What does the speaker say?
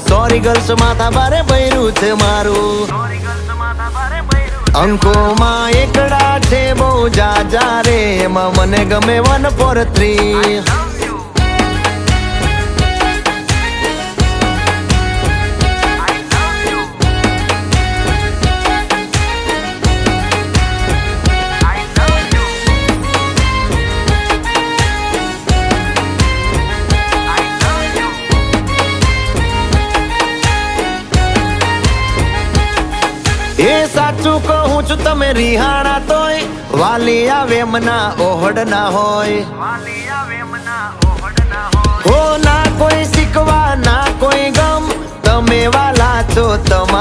sorry girls માથા ભારે ભર્યું છે મારું અંકોમાં એકડા છે બહુ જાજા રે એમાં મને ગમે 143 એ સાચું કહું છું તમે રિહાણા તોય વાલી આવે મના ઓહડ ના હોય હો ના કોઈ શીખવા ના કોઈ ગમ તમે વાલા છો તમારા